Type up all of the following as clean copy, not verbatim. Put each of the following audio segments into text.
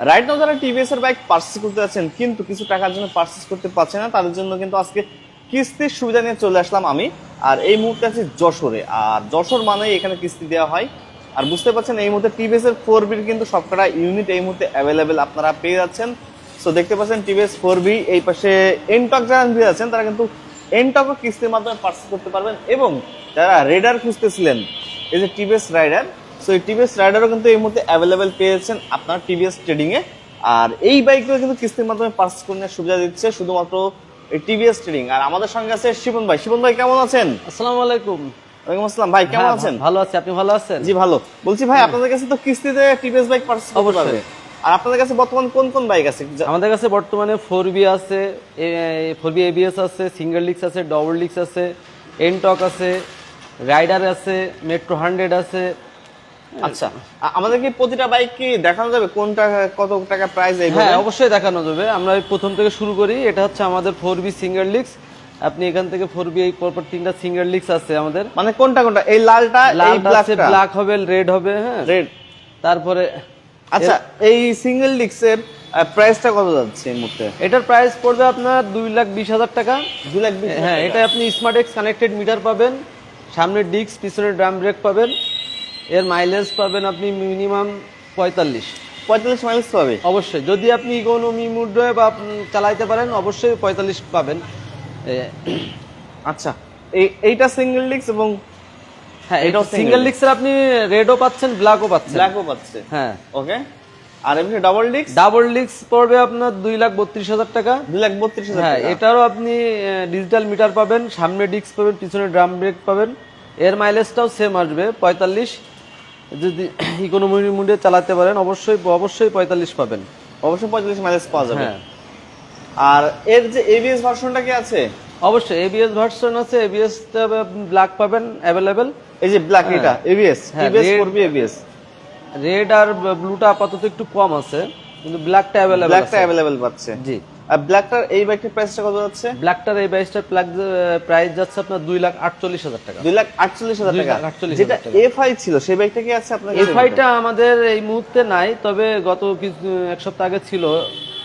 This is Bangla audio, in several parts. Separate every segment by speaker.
Speaker 1: রাইট নাও যারা টিভিএস এর বাইক পারচেজ করতে যাচ্ছেন কিন্তু কিছু টাকার জন্য পারচেজ করতে পারছেন না, তাদের জন্য কিন্তু আজকে কিস্তির সুবিধা নিয়ে চলে আসলাম আমি। আর এই মুহূর্তে আছি যশোরে, আর যশোর মানেই এখানে কিস্তি দেওয়া হয়। আর বুঝতে পারছেন এই মুহূর্তে টিভিএস এর 4B কিন্তু সবকটা ইউনিট এই মুহূর্তে অ্যাভেলেবেল আপনারা পেয়ে যাচ্ছেন। সো দেখতে পাচ্ছেন টিভিএস 4B, এই পাশে এনটক যারা নিতে যাচ্ছেন তারা কিন্তু এনটকও কিস্তির মাধ্যমে পারচেজ করতে পারবেন। এবং যারা রেডার খুঁজতেছিলেন, এই যে টিভিএস রাইডার, সো এই টিভিএস রাইডারও কিন্তু এই মুহূর্তে অ্যাভেলেবেল পেয়েছেন আপনার টিভিএস ট্রেডিং এ। আর এই বাইকগুলো কিন্তু কিস্তির মাধ্যমে পারচেজ করে সুবিধা দিচ্ছে শুধুমাত্র এই টিভিএস ট্রেডিং। আর আমাদের সঙ্গে আছে শিপন ভাই। শিপন ভাই কেমন আছেন?
Speaker 2: আসসালামু আলাইকুম।
Speaker 1: ওয়ালাইকুম আসসালাম ভাই, কেমন আছেন?
Speaker 2: ভালো আছি, আপনি ভালো আছেন?
Speaker 1: জি ভালো। বলছি ভাই আপনাদের কাছে তো কিস্তিতে টিভিএস বাইক পারচেজ করতে পারবে, আর আপনাদের কাছে বর্তমান কোন কোন বাইক আছে?
Speaker 2: আমাদের কাছে বর্তমানে 4B আছে, 4B ABS আছে, সিঙ্গেল ডিস্ক আছে, ডবল ডিস্ক আছে, এনটক আছে, রাইডার আছে, মেট্রো 100 আছে।
Speaker 1: আচ্ছা, আমাদের কি প্রতিটা বাইক কি দেখানো যাবে কোনটা কত টাকা প্রাইস?
Speaker 2: হ্যাঁ অবশ্যই দেখানো যাবে। আমরা প্রথম থেকে শুরু করি। এটা হচ্ছে আমাদের 4B সিঙ্গেল ডিস্ক। আপনি এখান থেকে 4B এই পরপর তিনটা সিঙ্গেল ডিস্ক আছে আমাদের।
Speaker 1: মানে কোনটা কোনটা? এই লালটা, এই ব্ল্যাকটা,
Speaker 2: ব্ল্যাক হবে, রেড হবে। হ্যাঁ
Speaker 1: রেড।
Speaker 2: তারপরে
Speaker 1: আচ্ছা, এই সিঙ্গেল ডিস্কের প্রাইসটা কত যাচ্ছে এই মুহূর্তে?
Speaker 2: এটার প্রাইস পড়বে আপনার 2,20,000 টাকা।
Speaker 1: 2,20,000?
Speaker 2: হ্যাঁ, এটা আপনি স্মার্ট এক্স কানেক্টেড মিটার পাবেন, সামনের ডিস্ক, পিছনে ড্রাম ব্রেক পাবেন। এর মাইলেজ পাবেন আপনি মিনিমাম 45
Speaker 1: মাইলেজ পাবে
Speaker 2: অবশ্যই। যদি আপনি ইকোনমি মোডে বা চালাইতে পারেন অবশ্যই 45 পাবেন।
Speaker 1: আচ্ছা, এইটা সিঙ্গেল ডিস্ক এবং
Speaker 2: হ্যাঁ এটা সিঙ্গেল ডিস্কের আপনি রেডও পাচ্ছেন, ব্ল্যাকও পাচ্ছেন।
Speaker 1: ব্ল্যাকও পাচ্ছে,
Speaker 2: হ্যাঁ
Speaker 1: ওকে। আর এমনি ডাবল ডিস্ক?
Speaker 2: ডাবল ডিস্ক পড়বে আপনার 2,32,000 টাকা।
Speaker 1: 2,32,000
Speaker 2: হ্যাঁ,
Speaker 1: টাকা।
Speaker 2: এটারও আপনি ডিজিটাল মিটার পাবেন, সামনে ডিস্ক পাবেন, পিছনে ড্রাম ব্রেক পাবেন। এর মাইলেজটাও সেম আসবে 45। যদি ইকোনমি মোডে চালাতে পারেন অবশ্যই 45 পাবেন।
Speaker 1: অবশ্যই 45 মাইলেজ পাওয়া যাবে।
Speaker 2: হ্যাঁ।
Speaker 1: আর এর যে এবিএস ভার্সনটা কি আছে?
Speaker 2: অবশ্যই এবিএস ভার্সন আছে। এবিএস ব্ল্যাক পাবেন অ্যাভেলেবেল।
Speaker 1: এই যে ব্ল্যাক, এটা এবিএস,
Speaker 2: হ্যাঁ,
Speaker 1: টিভিএস 4B এবিএস।
Speaker 2: রেড আর ব্লুটা আপাতত একটু কম আছে, কিন্তু ব্ল্যাকটা অ্যাভেলেবল আছে।
Speaker 1: ব্ল্যাকটা অ্যাভেলেবল পাচ্ছে।
Speaker 2: জি।
Speaker 1: আর ব্ল্যাকটার এই বাইকের প্রাইসটা কত যাচ্ছে?
Speaker 2: ব্ল্যাকটার এই বাইকটার প্রাইস যাচ্ছে আপনার 2,48,000 টাকা।
Speaker 1: 2,48,000 টাকা।
Speaker 2: 2,48,000
Speaker 1: যেটা
Speaker 2: টাকা।
Speaker 1: এফআই ছিল সেই বাইকটা কি আছে আপনার কাছে?
Speaker 2: এফআইটা আমাদের এই মুহূর্তে নাই, তবে গত এক সপ্তাহ আগে ছিল,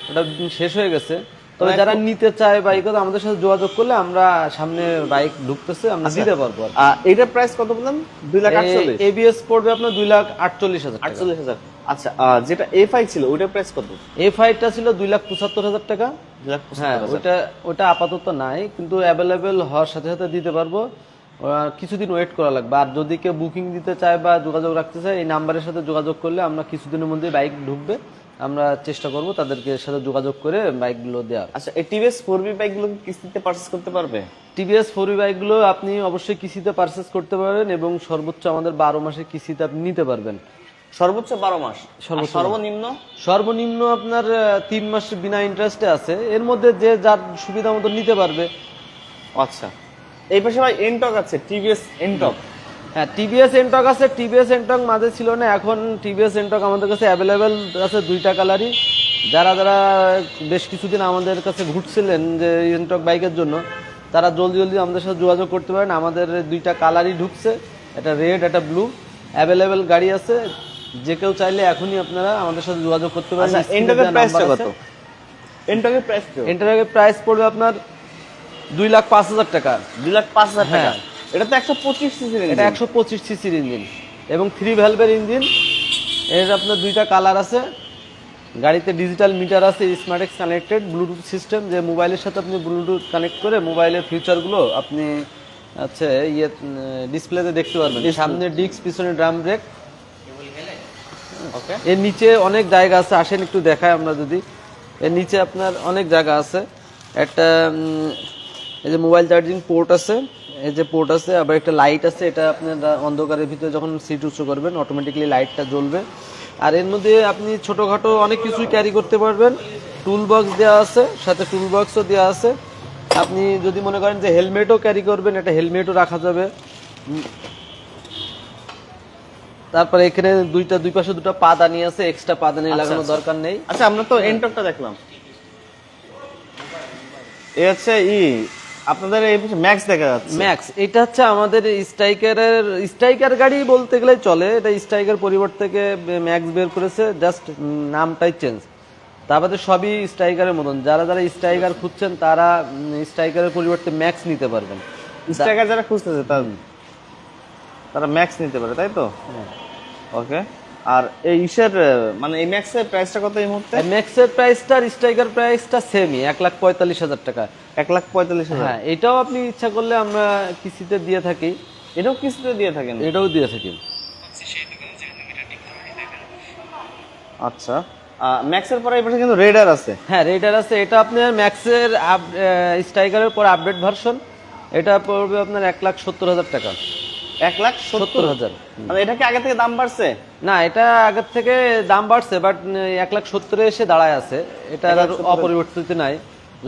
Speaker 2: ওটা শেষ হয়ে গেছে। তবে যারা নিতে চায় বাইক আমাদের সাথে যোগাযোগ করলে আমরা সামনে বাইক ঢুকতেছে, আমরা দিতে পারবো।
Speaker 1: এটার প্রাইস কত বললাম? 2,48,000।
Speaker 2: এবিএস পড়বে আপনার 2,48,000 টাকা।
Speaker 1: 48,000। আচ্ছা, যেটা এফআই ছিল ওটার প্রাইস কত?
Speaker 2: এফআইটা ছিল 2,75,000 টাকা।
Speaker 1: 2,75,000।
Speaker 2: হ্যাঁ, ওটা আপাতত নাই, কিন্তু অ্যাভেলেবেল হওয়ার সাথে সাথে দিতে পারবো। কিছুদিন ওয়েট করা লাগবে। আর যদি কেউ বুকিং দিতে চায় বা যোগাযোগ রাখতে চায়, এই নাম্বারের সাথে যোগাযোগ করলে আমরা কিছুদিনের মধ্যে বাইক ঢুকবে, আমরা চেষ্টা করব তাদেরকে সাথে যোগাযোগ করে বাইকগুলো দেওয়ার।
Speaker 1: আচ্ছা, এই টিভিএস 4B বাইকগুলো কি কিস্তিতে পারচেজ করতে পারবে?
Speaker 2: টিভিএস 4B বাইকগুলো আপনি অবশ্যই কিস্তিতে পারচেজ করতে পারবেন, এবং সর্বোচ্চ আমাদের 12 মাসের কিস্তিতে আপনি নিতে পারবেন।
Speaker 1: সর্বোচ্চ 12 মাস? সর্বনিম্ন?
Speaker 2: সর্বনিম্ন আপনার 3 মাস বিনা ইন্টারেস্টে আছে। এর মধ্যে যে যার সুবিধা মতো নিতে পারবে।
Speaker 1: আচ্ছা, এই পাশে ভাই এনটক আছে, টিভিএস এনটক।
Speaker 2: হ্যাঁ, টিভিএস এনটক আছে। টিভিএস এনটক মাঝে ছিল না, এখন টিভিএস এনটক আমাদের কাছে অ্যাভেলেবেল আছে, দুইটা কালারই। যারা যারা বেশ কিছুদিন আমাদের কাছে ঘুরছিলেন যে এনটক বাইকের জন্য, তারা জলদি জলদি আমাদের সাথে যোগাযোগ করতে পারেন। আমাদের দুইটা কালারই ঢুকছে, এটা রেড, এটা ব্লু। অ্যাভেলেবেল গাড়ি আছে, যে কেউ চাইলে এখনই আপনারা আমাদের সাথে যোগাযোগ করতে পারেন।
Speaker 1: এনটকের প্রাইসটা কত? এনটকের প্রাইস কত?
Speaker 2: এনটকের প্রাইস পড়বে আপনার 2,05,000 টাকা।
Speaker 1: 2,05,000 টাকা।
Speaker 2: হ্যাঁ।
Speaker 1: এটা তো 125 সিসির ইঞ্জিন।
Speaker 2: এটা 125 সিসির ইঞ্জিন এবং 3 ভ্যালভের ইঞ্জিন। এর আপনার দুইটা কালার আছে। গাড়িতে ডিজিটাল মিটার আছে, smart x connected Bluetooth system, যে মোবাইলের সাথে আপনি ব্লুটুথ কানেক্ট করে মোবাইলের ফিচারগুলো আপনি আচ্ছা ডিসপ্লেতে দেখতে পারবেন। সামনে ডিস্ক, পিছনে ড্রাম ব্রেক।
Speaker 1: ওকে।
Speaker 2: এর নিচে অনেক জায়গা আছে, আসেন একটু দেখায় আমরা যদি। এর নিচে আপনার অনেক জায়গা আছে। একটা এই যে মোবাইল চার্জিং পোর্ট আছে, এই যে পোর্ট আছে, আবার একটা লাইট আছে। এটা আপনার অন্ধকারের ভিতরে যখন সিট উঁচু করবেন অটোমেটিক্যালি লাইটটা জ্বলবে। আর এর মধ্যে আপনি ছোটখাটো অনেক কিছুই ক্যারি করতে পারবেন। টুল বক্স দেওয়া আছে, সাথে টুল বক্সও দেওয়া আছে। আপনি যদি মনে করেন যে হেলমেটও ক্যারি করবেন, এটা হেলমেটও রাখা যাবে। তারপরে এখানে দুই পাশে দুটো পাদানি আছে, এক্সট্রা পাদানি লাগানোর দরকার নেই।
Speaker 1: আচ্ছা, আমরা তো এনটকটা দেখলাম, এই হচ্ছে আপনাদের এই ম্যাক্স দেখা যাচ্ছে।
Speaker 2: ম্যাক্স এটা হচ্ছে আমাদের স্ট্রাইকার গাড়ি বলতে গেলে চলে, এটা স্ট্রাইকার পরিবর্তে থেকে ম্যাক্স বের করেছে, জাস্ট নামটাই চেঞ্জ। তারপরে সবই স্ট্রাইকারের মতন, যারা যারা স্ট্রাইকার খুঁজছেন তারা স্ট্রাইকারের পরিবর্তে ম্যাক্স নিতে পারবেন।
Speaker 1: স্ট্রাইকার যারা খুঁজতেছে তারা ম্যাক্স নিতে পারে, তাই তো? ওকে। আর এই ইসের মানে এই ম্যাক্সের প্রাইসটা কত এই মুহূর্তে?
Speaker 2: ম্যাক্সের প্রাইসটা আর স্ট্রাইকার প্রাইসটা সেমই, 1,45,000 টাকা।
Speaker 1: 1,45,000।
Speaker 2: হ্যাঁ, এটাও আপনি ইচ্ছা করলে আমরা কিস্তিতে দিয়ে থাকি।
Speaker 1: এটাও কিস্তিতে দিয়ে থাকেন?
Speaker 2: এটাও দিয়ে থাকি।
Speaker 1: আচ্ছা, ম্যাক্সের পরে এই পাশে কিন্তু রেডার আছে।
Speaker 2: হ্যাঁ, রেডার আছে। এটা আপনার ম্যাক্সের স্ট্রাইকারের পর আপডেট ভার্সন, এটা পড়বে আপনার 1,70,000 টাকা।
Speaker 1: 1,70,000? মানে এটা কি আগে থেকে দাম বাড়ছে?
Speaker 2: না, এটা আগের থেকে দাম বাড়ছে, বাট 1,70,000 এসে দাঁড়ায় আছে, এটা আর অপরিবর্তিত নাই।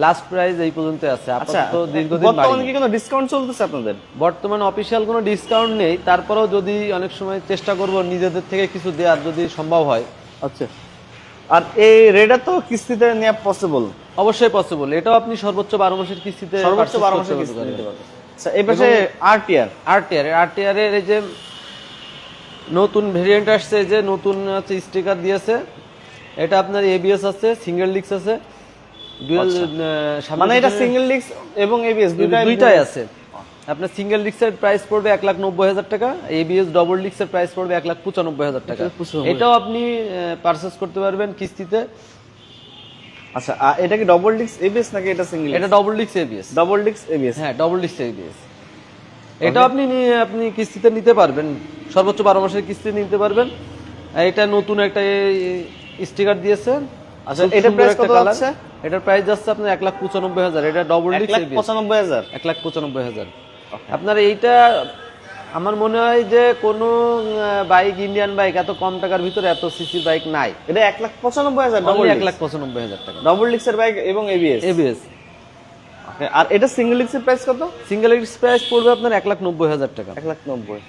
Speaker 2: লাস্ট প্রাইস এই পর্যন্ত আছে আপাতত, দীর্ঘদিন
Speaker 1: বর্তমানে কি কোনো ডিসকাউন্ট চলতেছে আপনাদের?
Speaker 2: বর্তমানে অফিসিয়াল কোনো ডিসকাউন্ট নেই, তারপরেও যদি অনেক সময় চেষ্টা করব নিজেদের থেকে কিছু দেওয়ার, যদি সম্ভব হয়।
Speaker 1: আচ্ছা, আর এই রেডার তো কিস্তিতে নেওয়া পসিবল?
Speaker 2: অবশ্যই পসিবল, এটাও আপনি সর্বোচ্চ 12 মাসের কিস্তিতে
Speaker 1: সর্বোচ্চ 12 মাসের কিস্তিতে নিতে পারবেন। আচ্ছা, এই পাশে
Speaker 2: আরটিআর এর এই যে নতুন ভেরিয়েন্ট আসছে, যে নতুন হচ্ছে স্টিকার দিয়েছে, এটা আপনার এবিএস আছে, সিঙ্গেল ডিস্ক আছে, ডুয়াল,
Speaker 1: মানে এটা সিঙ্গেল ডিস্ক এবং এবিএস
Speaker 2: দুইটাই আছে। আপনার সিঙ্গেল ডিস্কের প্রাইস পড়বে 1,90,000 টাকা, এবিএস ডবল ডিস্কের প্রাইস পড়বে 1,95,000 টাকা। এটাও আপনি পারচেজ করতে পারবেন কিস্তিতে।
Speaker 1: আচ্ছা, এটা কি ডবল ডিস্ক এবিএস নাকি এটা সিঙ্গেল?
Speaker 2: এটা double disc ABS.
Speaker 1: Double disc ABS?
Speaker 2: হ্যাঁ, ডবল ডিস্ক এবিএস। এটাও আপনি কিস্তিতে নিতে পারবেন, সর্বোচ্চ 12 মাসের কিস্তি নিতে পারবেন। এটা নতুন একটা স্টিকার দিয়েছে।
Speaker 1: আচ্ছা, এটা প্রাইস কত আছে?
Speaker 2: এটার প্রাইস যাচ্ছে আপনার 1,95,000। এটা ডবল ডিস্ক এবিএস।
Speaker 1: 1,95,000?
Speaker 2: 1,95,000। আপনার এইটা আমার মনে হয় যে কোনো বাইক, ইন্ডিয়ান বাইক এত কম টাকার ভিতরে এত সিসির বাইক নাই।
Speaker 1: এটা 1,95,000 ডবল?
Speaker 2: 1,95,000 টাকা
Speaker 1: ডবল ডিস্কের বাইক এবং এবিএস?
Speaker 2: এবিএস।
Speaker 1: আর এটা সিঙ্গেল ডিস্কের প্রাইস কত?
Speaker 2: সিঙ্গেল ডিস্ক প্রাইস পড়বে আপনার 1,90,000 টাকা।
Speaker 1: 1,90,000।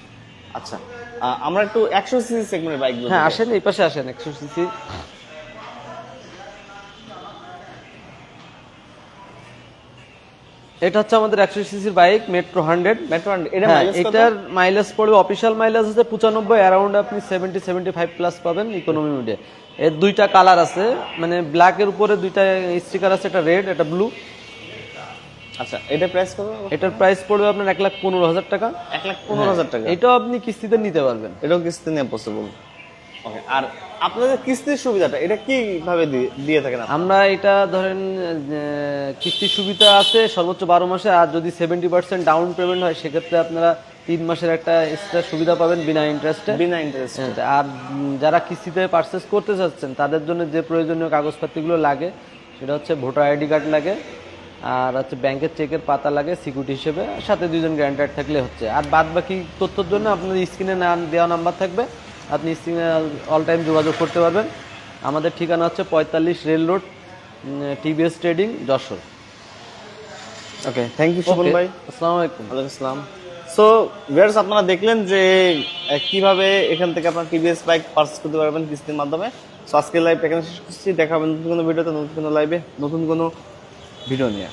Speaker 1: আচ্ছা, আমরা একটু 100 সিসি সেগমেন্টের বাইক।
Speaker 2: হ্যাঁ, আসেন এই পাশে আসেন। 100 সিসি এটা হচ্ছে আমাদের 100 সিসির বাইক, মেট্রো 100। এটার মাইলেজ পড়বে, অফিসিয়াল মাইলেজ আছে 95, অ্যারাউন্ড আপনি 70-75 প্লাস পাবেন ইকোনমি মোডে। এর দুইটা কালার আছে, মানে ব্ল্যাকের উপরে দুইটা স্টিকার আছে, একটা রেড, একটা ব্লু।
Speaker 1: আচ্ছা, এটার প্রাইস কত?
Speaker 2: এটার প্রাইস পড়বে আপনার 1,15,000 টাকা।
Speaker 1: 1,15,000 টাকা?
Speaker 2: এটাও আপনি কিস্তিতে নিতে পারবেন।
Speaker 1: এটাও কিস্তি নেওয়া পসিবল। ওকে। আর আপনাদের কিস্তির সুবিধাটা এটা কিভাবে দিয়ে থাকেন?
Speaker 2: আমরা এটা ধরেন কিস্তির সুবিধা আছে সর্বোচ্চ 12 মাসে, আর যদি 70% ডাউন পেমেন্ট হয় সেক্ষেত্রে আপনারা 3 মাসের একটা এক্সট্রা সুবিধা পাবেন বিনা ইন্টারেস্টে।
Speaker 1: বিনা ইন্টারেস্টে।
Speaker 2: আর যারা কিস্তিতে পারচেজ করতে চাচ্ছেন তাদের জন্য যে প্রয়োজনীয় কাগজপত্রগুলো লাগে সেটা হচ্ছে ভোটার আইডি কার্ড লাগে, আর হচ্ছে ব্যাংকের চেকের পাতা লাগে সিকিউরিটি হিসেবে, সাথে 2 জন গ্যারান্টার থাকলে হচ্ছে। আর বাদ বাকি তথ্যের জন্য আপনাদের স্ক্রিনে দেওয়া নাম্বার থাকবে, আপনি স্ক্রিনে অল টাইম যোগাযোগ করতে পারবেন। আমাদের ঠিকানা হচ্ছে 45 rail road, TVS trading, Jessore.
Speaker 1: Okay, thank you Sumon ভাই।
Speaker 2: আসসালামু আলাইকুম।
Speaker 1: ওয়ালাইকুম আসসালাম। সো ভিউয়ার্স, আপনারা দেখলেন যে কিভাবে এখান থেকে আপনারা টিভিএস বাইক পারচেজ করতে পারবেন কিস্তির মাধ্যমে। সো আজকের লাইভ এখানে শেষ করছি, দেখা হবে নতুন কোনো ভিডিওতে, নতুন কোনো লাইভে, নতুন কোনো ভিডিও নিয়ে।